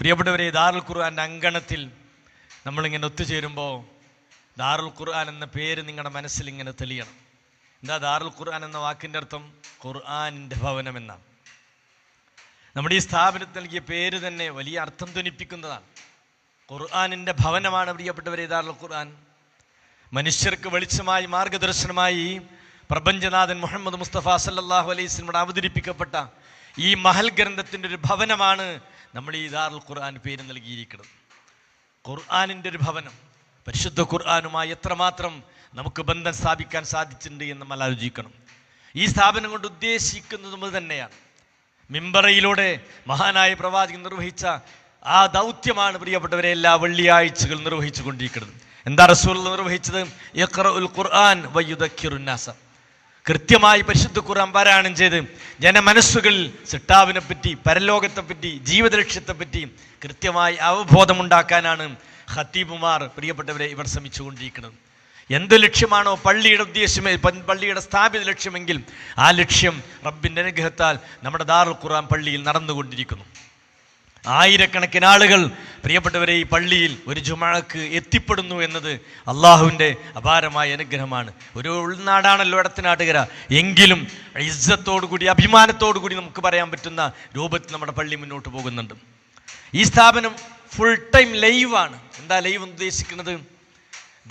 പ്രിയപ്പെട്ടവരെ, ദാറുൽ ഖുർആൻ്റെ അങ്കണത്തിൽ നമ്മളിങ്ങനെ ഒത്തുചേരുമ്പോൾ ദാറുൽ ഖുർആൻ എന്ന പേര് നിങ്ങളുടെ മനസ്സിൽ ഇങ്ങനെ തെളിയണം. എന്താ ദാറുൽ ഖുർആൻ എന്ന വാക്കിൻ്റെ അർത്ഥം? ഖുർആനിൻ്റെ ഭവനം എന്നാണ്. നമ്മുടെ ഈ സ്ഥാപനത്തിൽ നൽകിയ പേര് തന്നെ വലിയ അർത്ഥം ധ്വനിപ്പിക്കുന്നതാണ്. ഖുർആനിൻ്റെ ഭവനമാണ് പ്രിയപ്പെട്ടവരെ ദാറുൽ ഖുർആൻ. മനുഷ്യർക്ക് വെളിച്ചമായി മാർഗദർശനമായി പ്രപഞ്ചനാഥൻ മുഹമ്മദ് മുസ്തഫ സല്ലല്ലാഹു അലൈഹി വസല്ലം അവതരിപ്പിക്കപ്പെട്ട ഈ മഹൽ ഗ്രന്ഥത്തിൻ്റെ ഒരു ഭവനമാണ് നമ്മൾ ഈ ദാറുൽ ഖുർആൻ പേര് നൽകിയിരിക്കുന്നത്. ഖുർആനിൻ്റെ ഒരു ഭവനം, പരിശുദ്ധ ഖുർആനുമായി എത്രമാത്രം നമുക്ക് ബന്ധം സ്ഥാപിക്കാൻ സാധിച്ചിട്ടുണ്ട് എന്ന് നമ്മൾ ആലോചിക്കണം. ഈ സ്ഥാപനം കൊണ്ട് ഉദ്ദേശിക്കുന്നത് തന്നെയാണ് മിമ്പറയിലൂടെ മഹാനായ പ്രവാചകൻ നിർവഹിച്ച ആ ദൗത്യമാണ് പ്രിയപ്പെട്ടവരെ എല്ലാ വെള്ളിയാഴ്ചകളും നിർവഹിച്ചു കൊണ്ടിരിക്കുന്നത്. എന്താ റസൂൽ നിർവഹിച്ചത്? ഇഖ്റഉൽ ഖുർആൻ വയുദക്കിറുൻ നാസ. കൃത്യമായി പരിശുദ്ധ ഖുർആൻ പാരായണം ചെയ്ത് ജനമനസ്സുകളിൽ സിട്ടാവിനെ പറ്റി, പരലോകത്തെപ്പറ്റി, ജീവിത ലക്ഷ്യത്തെപ്പറ്റി കൃത്യമായി അവബോധമുണ്ടാക്കാനാണ് ഖത്തീബുമാർ പ്രിയപ്പെട്ടവരെ ഇവർ ശ്രമിച്ചുകൊണ്ടിരിക്കുന്നത്. എന്ത് ലക്ഷ്യമാണോ പള്ളിയുടെ ഉദ്ദേശമേ, പള്ളിയുടെ സ്ഥാപിത ലക്ഷ്യമെങ്കിൽ ആ ലക്ഷ്യം റബ്ബിൻ്റെ അനുഗ്രഹത്താൽ നമ്മുടെ ദാറുൽ ഖുർആൻ പള്ളിയിൽ നടന്നുകൊണ്ടിരിക്കുന്നു. ആയിരക്കണക്കിന് ആളുകൾ പ്രിയപ്പെട്ടവരെ ഈ പള്ളിയിൽ ഒരു ജുമഅക്ക് എത്തിപ്പെടുന്നു എന്നത് അള്ളാഹുവിൻ്റെ അപാരമായ അനുഗ്രഹമാണ്. ഒരു ഉൾനാടാണല്ലോ എടത്തനാട്ടുകര, എങ്കിലും ഇസ്സത്തോടുകൂടി അഭിമാനത്തോടുകൂടി നമുക്ക് പറയാൻ പറ്റുന്ന രൂപത്തിൽ നമ്മുടെ പള്ളി മുന്നോട്ട് പോകുന്നുണ്ട്. ഈ സ്ഥാപനം ഫുൾ ടൈം ലൈവാണ്. എന്താ ലൈവ് ഉദ്ദേശിക്കുന്നത്?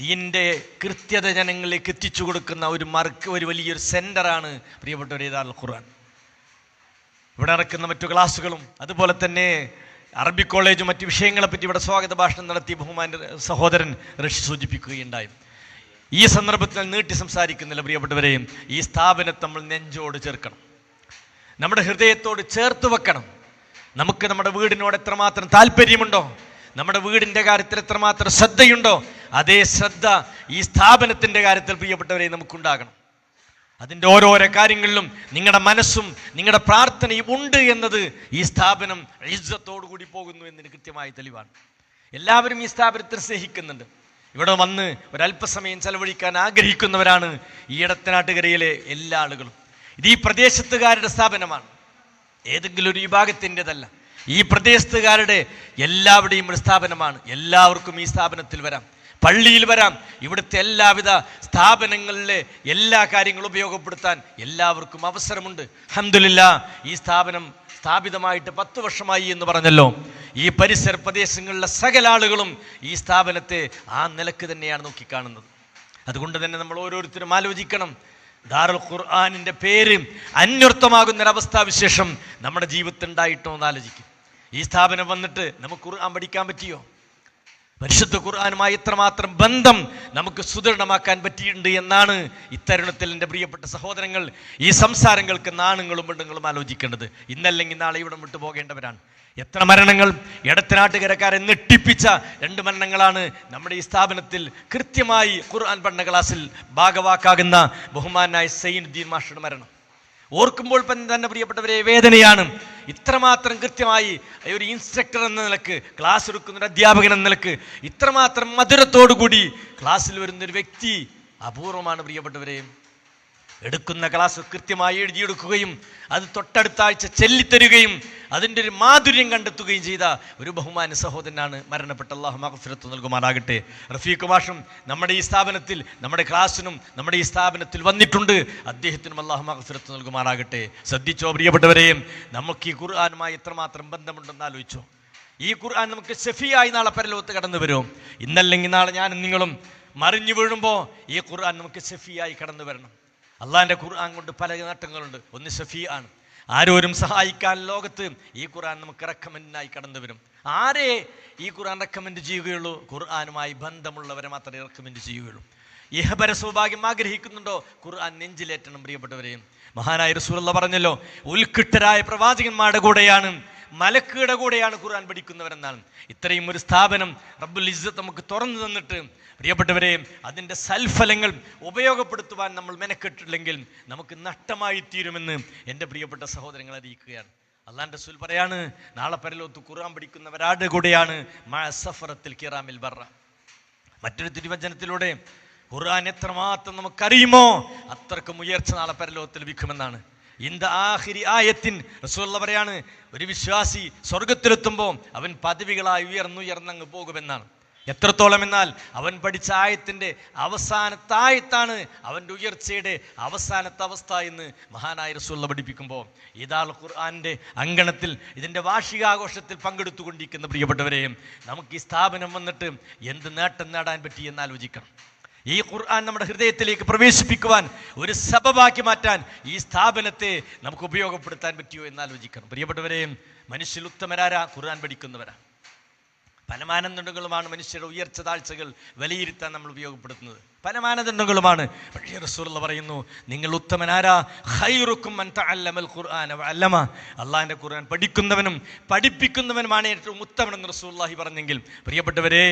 ദീൻ്റെ കൃത്യത ജനങ്ങളിലേക്ക് എത്തിച്ചു കൊടുക്കുന്ന ഒരു വലിയൊരു സെൻ്ററാണ് പ്രിയപ്പെട്ടവരെ ദാറുൽ ഖുർആൻ. ഇവിടെ നടക്കുന്ന മറ്റു ക്ലാസ്സുകളും അതുപോലെ തന്നെ അറബി കോളേജും മറ്റു വിഷയങ്ങളെപ്പറ്റി ഇവിടെ സ്വാഗത ഭാഷണം നടത്തി ബഹുമാന്യ സഹോദരൻ ഋഷി സൂചിപ്പിക്കുകയുണ്ടായി. ഈ സന്ദർഭത്തിൽ നീട്ടി സംസാരിക്കുന്നില്ല പ്രിയപ്പെട്ടവരെയും. ഈ സ്ഥാപനത്തെ നമ്മൾ നെഞ്ചോട് ചേർക്കണം, നമ്മുടെ ഹൃദയത്തോട് ചേർത്ത് വെക്കണം. നമുക്ക് നമ്മുടെ വീടിനോട് എത്രമാത്രം താല്പര്യമുണ്ടോ, നമ്മുടെ വീടിൻ്റെ കാര്യത്തിൽ എത്രമാത്രം ശ്രദ്ധയുണ്ടോ, അതേ ശ്രദ്ധ ഈ സ്ഥാപനത്തിൻ്റെ കാര്യത്തിൽ പ്രിയപ്പെട്ടവരെ നമുക്കുണ്ടാകണം. അതിൻ്റെ ഓരോരോ കാര്യങ്ങളിലും നിങ്ങളുടെ മനസ്സും നിങ്ങളുടെ പ്രാർത്ഥനയും ഉണ്ട് എന്നത് ഈ സ്ഥാപനം ഇസ്സത്തോടു കൂടി പോകുന്നു എന്നതിന് കൃത്യമായ തെളിവാണ്. എല്ലാവരും ഈ സ്ഥാപനത്തെ സ്നേഹിക്കുന്നുണ്ട്. ഇവിടെ വന്ന് ഒരല്പസമയം ചെലവഴിക്കാൻ ആഗ്രഹിക്കുന്നവരാണ് ഈ എടത്തനാട്ടുകരയിലെ എല്ലാ ആളുകളും. ഇത് ഈ പ്രദേശത്തുകാരുടെ സ്ഥാപനമാണ്, ഏതെങ്കിലും ഒരു വിഭാഗത്തിൻ്റെതല്ല. ഈ പ്രദേശത്തുകാരുടെ എല്ലാവരുടെയും ഒരു സ്ഥാപനമാണ്. എല്ലാവർക്കും ഈ സ്ഥാപനത്തിൽ വരാം, പള്ളിയിൽ വരാം. ഇവിടുത്തെ എല്ലാവിധ സ്ഥാപനങ്ങളിലെ എല്ലാ കാര്യങ്ങളും ഉപയോഗപ്പെടുത്താൻ എല്ലാവർക്കും അവസരമുണ്ട്. അൽഹംദുലില്ലാഹ്, ഈ സ്ഥാപനം സ്ഥാപിതമായിട്ട് 10 വർഷമായി എന്ന് പറഞ്ഞല്ലോ. ഈ പരിസര പ്രദേശങ്ങളിലെ സകല ആളുകളും ഈ സ്ഥാപനത്തെ ആ നിലക്ക് തന്നെയാണ് നോക്കിക്കാണുന്നത്. അതുകൊണ്ട് തന്നെ നമ്മൾ ഓരോരുത്തരും ആലോചിക്കണം, ദാറുൽ ഖുർആനിൻ്റെ പേര് അന്വർത്ഥമാകുന്നൊരവസ്ഥാവിശേഷം നമ്മുടെ ജീവിതത്തിൽ ഉണ്ടായിട്ടോ എന്ന് ആലോചിക്കും. ഈ സ്ഥാപനം വന്നിട്ട് നമുക്ക് ഖുർആൻ പഠിക്കാൻ പറ്റിയോ? പരിശുദ്ധ ഖുർആനുമായി എത്രമാത്രം ബന്ധം നമുക്ക് സുദൃഢമാക്കാൻ പറ്റിയിട്ടുണ്ട് എന്നാണ് ഇത്തരുണത്തിൽ എൻ്റെ പ്രിയപ്പെട്ട സഹോദരങ്ങൾ ഈ സംസാരങ്ങൾക്ക് നാണുങ്ങളും പെണ്ണുങ്ങളും ആലോചിക്കേണ്ടത്. ഇന്നല്ലെങ്കിൽ നാളെ ഇവിടെ വിട്ടു പോകേണ്ടവരാണ്. എത്ര മരണങ്ങൾ! എടത്തനാട്ടുകരക്കാരെ ഞെട്ടിപ്പിച്ച 2 മരണങ്ങളാണ് നമ്മുടെ ഈ സ്ഥാപനത്തിൽ കൃത്യമായി ഖുർആൻ പഠന ക്ലാസ്സിൽ ഭാഗവാക്കാകുന്ന ബഹുമാനായ സൈനുദ്ദീൻ മാഷയുടെ മരണം ഓർക്കുമ്പോൾ തന്നെ പ്രിയപ്പെട്ടവരെ വേദനയാണ്. ഇത്രമാത്രം കൃത്യമായി ഒരു ഇൻസ്ട്രക്ടർ എന്ന നിലക്ക്, ക്ലാസ് എടുക്കുന്ന ഒരു അധ്യാപകൻ എന്ന നിലക്ക് ഇത്രമാത്രം മധുരത്തോടു കൂടി ക്ലാസ്സിൽ വരുന്നൊരു വ്യക്തി അപൂർവമാണ് പ്രിയപ്പെട്ടവരെ. എടുക്കുന്ന ക്ലാസ് കൃത്യമായി എഴുതിയെടുക്കുകയും അത് തൊട്ടടുത്ത ആഴ്ച ചെല്ലിത്തരുകയും അതിൻ്റെ ഒരു മാധുര്യം കണ്ടെത്തുകയും ചെയ്ത ഒരു ബഹുമാന്യ സഹോദരനാണ് മരണപ്പെട്ട. അല്ലാഹു മഗ്ഫിറത്ത് നൽകുമാറാകട്ടെ. റഫീഖ് മാഷും നമ്മുടെ ഈ സ്ഥാപനത്തിൽ, നമ്മുടെ ക്ലാസ്സിനും നമ്മുടെ ഈ സ്ഥാപനത്തിൽ വന്നിട്ടുണ്ട്. അദ്ദേഹത്തിനും അല്ലാഹു മഗ്ഫിറത്ത് നൽകുമാറാകട്ടെ. ശ്രദ്ധിച്ചോ പ്രിയപ്പെട്ടവരെയും, നമുക്ക് ഈ ഖുർആനുമായി എത്രമാത്രം ബന്ധമുണ്ടെന്ന് ആലോചിച്ചോ. ഈ ഖുർആൻ നമുക്ക് ഷഫീആയി നാളെ പരലോകത്ത് കടന്നു വരും. ഇന്നല്ലെങ്കിൽ നാളെ ഞാനും നിങ്ങളും മറിഞ്ഞു വീഴുമ്പോൾ ഈ ഖുർആൻ നമുക്ക് ഷഫീആയി കടന്നു വരണം. അള്ളാഹിൻ്റെ ഖുർആൻ കൊണ്ട് പല നേട്ടങ്ങളുണ്ട്. ഒന്ന് ഷഫീ ആണ്, ആരോരും സഹായിക്കാൻ ലോകത്ത് ഈ ഖുർആൻ നമുക്ക് റെക്കമെൻഡിനായി കടന്നു വരും. ആരെ ഈ ഖുർആൻ റെക്കമെൻഡ് ചെയ്യുകയുള്ളൂ? ഖുർആനുമായി ബന്ധമുള്ളവരെ മാത്രമേ റെക്കമെൻഡ് ചെയ്യുകയുള്ളൂ. ഇഹപര സൗഭാഗ്യം ആഗ്രഹിക്കുന്നുണ്ടോ? ഖുർആൻ നെഞ്ചിലേറ്റണം പ്രിയപ്പെട്ടവരെയും. മഹാനായ റസൂലുള്ളാഹി പറഞ്ഞല്ലോ, ഉത്കൃഷ്ടരായ പ്രവാചകന്മാരുടെ കൂടെയാണ്, മലക്കുകളുടെ കൂടെയാണ് ഖുർആൻ പഠിക്കുന്നവരെന്നാണ്. ഇത്രയും ഒരു സ്ഥാപനം റബ്ബുൽ ഇസ്സത്ത് നമുക്ക് തുറന്നു തന്നിട്ട് പ്രിയപ്പെട്ടവരെ, അതിൻ്റെ സൽഫലങ്ങൾ ഉപയോഗപ്പെടുത്തുവാൻ നമ്മൾ മെനക്കെട്ടില്ലെങ്കിൽ നമുക്ക് നഷ്ടമായി തീരുമെന്ന് എൻ്റെ പ്രിയപ്പെട്ട സഹോദരങ്ങൾ അറിയിക്കുകയാണ്. അല്ലാഹുവിൻ്റെ റസൂൽ പറയാണ്, നാളെ പരലോകത്ത് ഖുർആൻ പഠിക്കുന്നവരാരുടെ കൂടെയാണ് മഅ സഫറത്തിൽ കിറാമിൽ ബറ. മറ്റൊരു തിരുവചനത്തിലൂടെ ഖുർആൻ എത്രമാത്രം നമുക്കറിയുമോ അത്രക്കും ഉയർച്ച നാളെ പരലോകത്തിൽ ലഭിക്കുമെന്നാണ്. ഇന്ദ ആഖിരി ആയത്തിൻ റസൂലുള്ളാഹി പറയാണ്, ഒരു വിശ്വാസി സ്വർഗത്തിലെത്തുമ്പോൾ അവൻ പദവികളായി ഉയർന്നുയർന്നങ്ങ് പോകുമെന്നാണ്. എത്രത്തോളം എന്നാൽ അവൻ പഠിച്ച ആയത്തിൻ്റെ അവസാനത്തെ ആയത്താണ് അവൻ്റെ ഉയർച്ചയുടെ അവസാനത്തെ അവസ്ഥ എന്ന് മഹാനായ റസൂലുള്ളാഹി പഠിപ്പിക്കുമ്പോൾ, ഇതാ ഖുർആൻ്റെ അങ്കണത്തിൽ ഇതിൻ്റെ വാർഷികാഘോഷത്തിൽ പങ്കെടുത്തുകൊണ്ടിരിക്കുന്ന പ്രിയപ്പെട്ടവരെയും നമുക്ക് ഈ സ്ഥാപനം വന്നിട്ട് എന്ത് നേട്ടം നേടാൻ പറ്റി എന്ന് ആലോചിക്കണം. ഈ ഖുർആൻ നമ്മുടെ ഹൃദയത്തിലേക്ക് പ്രവേശിപ്പിക്കുവാൻ, ഒരു സബബാക്കി മാറ്റാൻ ഈ സ്ഥാപനത്തെ നമുക്ക് ഉപയോഗപ്പെടുത്താൻ പറ്റിയോ എന്ന് ആലോചിക്കണം. പ്രിയപ്പെട്ടവരെയും, മനുഷ്യൽ ഉത്തമരാരാ? ഖുർആൻ പഠിക്കുന്നവരാ. പല മാനദണ്ഡങ്ങളുമാണ് മനുഷ്യരുടെ ഉയർച്ച താഴ്ചകൾ വിലയിരുത്താൻ നമ്മൾ ഉപയോഗപ്പെടുത്തുന്നത്, പല മാനദണ്ഡങ്ങളുമാണ്. പക്ഷേ റസൂലുള്ളാഹി പറയുന്നു, നിങ്ങൾ ഉത്തമനാരാ? ഖൈറുക്കും മൻ തഅല്ലമൽ ഖുർആന വഅല്ലമ. അല്ലാഹുവിൻ്റെ ഖുർആൻ പഠിക്കുന്നവനും പഠിപ്പിക്കുന്നവനുമാണ് ഏറ്റവും ഉത്തമനെന്ന് റസൂലുള്ളാഹി പറഞ്ഞെങ്കിൽ, പ്രിയപ്പെട്ടവരെ,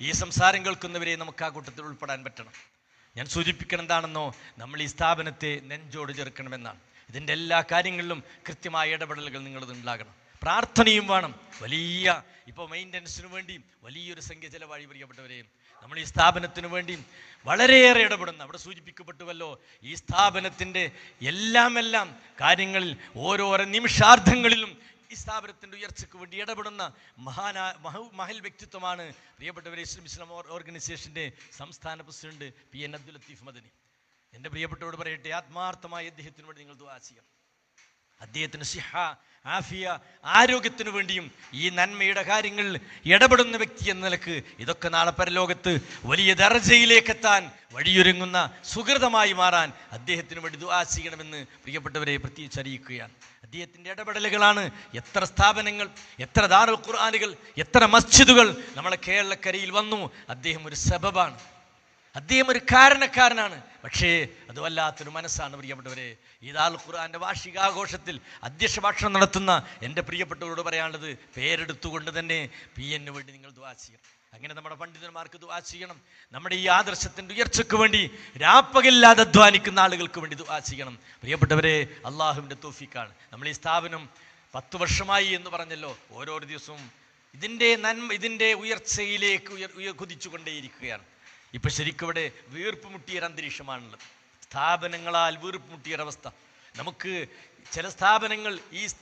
ഈ സംസാരം കേൾക്കുന്നവരെ നമുക്ക് ആ കൂട്ടത്തിൽ ഉൾപ്പെടാൻ പറ്റണം. ഞാൻ സൂചിപ്പിക്കണം എന്താണെന്നോ, നമ്മൾ ഈ സ്ഥാപനത്തെ നെഞ്ചോട് ചേർക്കണമെന്നാണ്. ഇതിൻ്റെ എല്ലാ കാര്യങ്ങളിലും കൃത്യമായ ഇടപെടലുകൾ നിങ്ങളത് ഉണ്ടാകണം. പ്രാർത്ഥനയും വേണം. വലിയ ഇപ്പോൾ മെയിൻ്റനൻസിന് വേണ്ടി വലിയൊരു സംഖ്യ ചിലവാഴി. പ്രിയപ്പെട്ടവരെയും, നമ്മൾ ഈ സ്ഥാപനത്തിന് വേണ്ടി വളരെയേറെ ഇടപെടുന്ന, അവിടെ സൂചിപ്പിക്കപ്പെട്ടുവല്ലോ, ഈ സ്ഥാപനത്തിൻ്റെ എല്ലാം കാര്യങ്ങളിൽ ഓരോരോ നിമിഷാർദ്ധങ്ങളിലും ഈ സ്ഥാപനത്തിൻ്റെ ഉയർച്ചയ്ക്ക് വേണ്ടി ഇടപെടുന്ന മഹൽ വ്യക്തിത്വമാണ് പ്രിയപ്പെട്ടവരെ ഇസ്ലാം ഓർഗനൈസേഷൻ്റെ സംസ്ഥാന പ്രസിഡന്റ് PN അബ്ദുൽ ലത്തീഫ് മദനി. എൻ്റെ പ്രിയപ്പെട്ടവരോട് പറയട്ടെ, ആത്മാർത്ഥമായി അദ്ദേഹത്തിന് വേണ്ടി നിങ്ങൾ ദുആ ചെയ്യണം. അദ്ദേഹത്തിന് സിഹ, ആഫിയ, ആരോഗ്യത്തിനു വേണ്ടിയും ഈ നന്മയുടെ കാര്യങ്ങളിൽ ഇടപെടുന്ന വ്യക്തി എന്ന നിലക്ക് ഇതൊക്കെ നാളെ പരലോകത്ത് വലിയ ദർജയിലേക്ക് എത്താൻ വഴിയൊരുങ്ങുന്ന സുഹൃതമായി മാറാൻ അദ്ദേഹത്തിന് വേണ്ടി ദുആ ചെയ്യണമെന്ന് പ്രിയപ്പെട്ടവരെ പ്രത്യേകിച്ച് അറിയിക്കുകയാണ്. അദ്ദേഹത്തിൻ്റെ ഇടപെടലുകളാണ് എത്ര സ്ഥാപനങ്ങൾ, എത്ര ദാറുൽ ഖുർആനുകൾ, എത്ര മസ്ജിദുകൾ നമ്മളെ കേരളക്കരയിൽ വന്നു. അദ്ദേഹം ഒരു സബബാണ്, അദ്ദേഹം ഒരു കാരണക്കാരനാണ്. പക്ഷേ അത് വല്ലാത്തൊരു മനസ്സാണ്. പ്രിയപ്പെട്ടവരെ, ഈ ദാറുൽ ഖുർആന്റെ വാർഷികാഘോഷത്തിൽ അധ്യക്ഷ ഭാഷണം നടത്തുന്ന എൻ്റെ പ്രിയപ്പെട്ടവരോട് പറയാനുള്ളത്, പേരെടുത്തുകൊണ്ട് തന്നെ PN വേണ്ടി നിങ്ങൾ ദുആ ചെയ്യണം. അങ്ങനെ നമ്മുടെ പണ്ഡിതന്മാർക്ക് ദുആ ചെയ്യണം. നമ്മുടെ ഈ ആദർശത്തിൻ്റെ ഉയർച്ചയ്ക്ക് വേണ്ടി രാപ്പകലില്ലാതെ അധ്വാനിക്കുന്ന ആളുകൾക്ക് വേണ്ടി ദുആ ചെയ്യണം. പ്രിയപ്പെട്ടവരെ, അള്ളാഹുവിൻ്റെ തൗഫീഖാണ്. നമ്മൾ ഈ സ്ഥാപനം 10 വർഷമായി എന്ന് പറഞ്ഞല്ലോ. ഓരോ ദിവസവും ഇതിൻ്റെ ഉയർച്ചയിലേക്ക് കുതിച്ചുകൊണ്ടേയിരിക്കുകയാണ്. ഇപ്പം ശരിക്കും ഇവിടെ വീർപ്പ് മുട്ടിയൊരു അന്തരീക്ഷമാണുള്ളത്. സ്ഥാപനങ്ങളാൽ വീർപ്പ് മുട്ടിയൊരവസ്ഥ. നമുക്ക് ചില സ്ഥാപനങ്ങൾ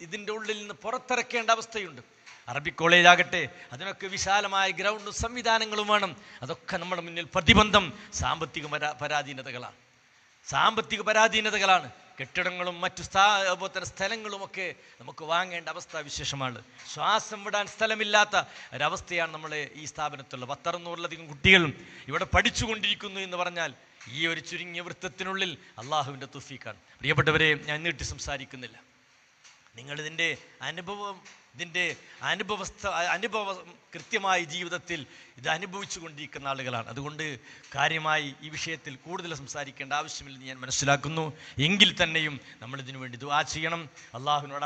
ഇതിൻ്റെ ഉള്ളിൽ നിന്ന് പുറത്തിറക്കേണ്ട അവസ്ഥയുണ്ട്. അറബിക് കോളേജ് ആകട്ടെ, അതിനൊക്കെ വിശാലമായ ഗ്രൗണ്ടും സംവിധാനങ്ങളും വേണം. അതൊക്കെ നമ്മുടെ മുന്നിൽ പ്രതിബന്ധം സാമ്പത്തിക പരാധീനതകളാണ്. കെട്ടിടങ്ങളും മറ്റു സ്ഥലങ്ങളുമൊക്കെ നമുക്ക് വാങ്ങേണ്ട അവസ്ഥാവിശേഷമാണ്. ശ്വാസം വിടാൻ സ്ഥലമില്ലാത്ത ഒരവസ്ഥയാണ് നമ്മളെ ഈ സ്ഥാപനത്തുള്ളത്. 100-600-ലധികം കുട്ടികളും ഇവിടെ പഠിച്ചുകൊണ്ടിരിക്കുന്നു എന്ന് പറഞ്ഞാൽ ഈ ഒരു ചുരുങ്ങിയ വൃത്തത്തിനുള്ളിൽ അള്ളാഹുവിൻ്റെ തൗഫീഖാണ്. പ്രിയപ്പെട്ടവരെ, ഞാൻ നീട്ടി സംസാരിക്കുന്നില്ല. നിങ്ങളിതിൻ്റെ അനുഭവം കൃത്യമായി ജീവിതത്തിൽ ഇത് അനുഭവിച്ചു കൊണ്ടിരിക്കുന്ന ആളുകളാണ്. അതുകൊണ്ട് കാര്യമായി ഈ വിഷയത്തിൽ കൂടുതൽ സംസാരിക്കേണ്ട ആവശ്യമില്ലെന്ന് ഞാൻ മനസ്സിലാക്കുന്നു. എങ്കിൽ തന്നെയും നമ്മളിതിനു വേണ്ടി ദുആ ചെയ്യണം. അള്ളാഹുവിനോട്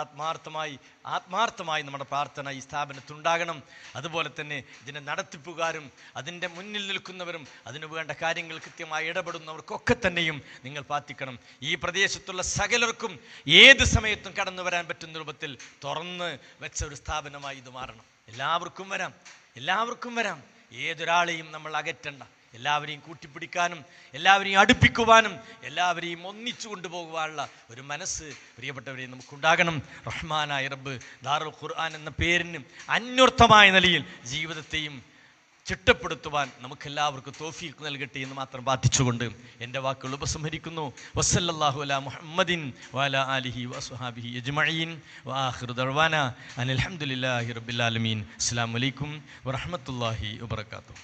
ആത്മാർത്ഥമായി നമ്മുടെ പ്രാർത്ഥന ഈ സ്ഥാപനത്തുണ്ടാകണം. അതുപോലെ തന്നെ ഇതിൻ്റെ നടത്തിപ്പുകാരും അതിൻ്റെ മുന്നിൽ നിൽക്കുന്നവരും അതിനു വേണ്ട കാര്യങ്ങൾ കൃത്യമായി ഇടപെടുന്നവർക്കൊക്കെ തന്നെയും നിങ്ങൾ പ്രാർത്ഥിക്കണം. ഈ പ്രദേശത്തുള്ള സകലർക്കും ഏത് സമയത്തും കടന്നു വരാൻ പറ്റുന്ന രൂപത്തിൽ തുറന്ന് വെച്ച ഒരു സ്ഥാപനമായി ഇത് മാറണം. എല്ലാവർക്കും വരാം. ഏതൊരാളെയും നമ്മൾ അകറ്റണ്ട. എല്ലാവരെയും കൂട്ടിപ്പിടിക്കാനും എല്ലാവരെയും അടുപ്പിക്കുവാനും എല്ലാവരെയും ഒന്നിച്ചു കൊണ്ടുപോകുവാനുള്ള ഒരു മനസ്സ് പ്രിയപ്പെട്ടവരെ നമുക്കുണ്ടാകണം. റഹ്മാനായ റബ്ബ് ദാറുൽ ഖുർആൻ എന്ന പേരിന് അന്വർത്ഥമായ നിലയിൽ ജീവിതത്തെയും ചിട്ടപ്പെടുത്തുവാൻ നമുക്കെല്ലാവർക്കും തൗഫീഖ് നൽകട്ടെ എന്ന് മാത്രം പ്രാർത്ഥിച്ചുകൊണ്ട് എൻ്റെ വാക്കുകൾ ഉപസംഹരിക്കുന്നു. വസല്ലല്ലാഹു അലാ മുഹമ്മദിൻ വഅലാ ആലിഹി വസ്വഹാബിഹി അജ്മഈൻ വആഖിറു ദഅ്വാനാ അനിൽ ഹംദുലില്ലാഹി റബ്ബിൽ ആലമീൻ. അസ്സലാമു അലൈക്കും വറഹ്മത്തുള്ളാഹി വബറകാതുഹു.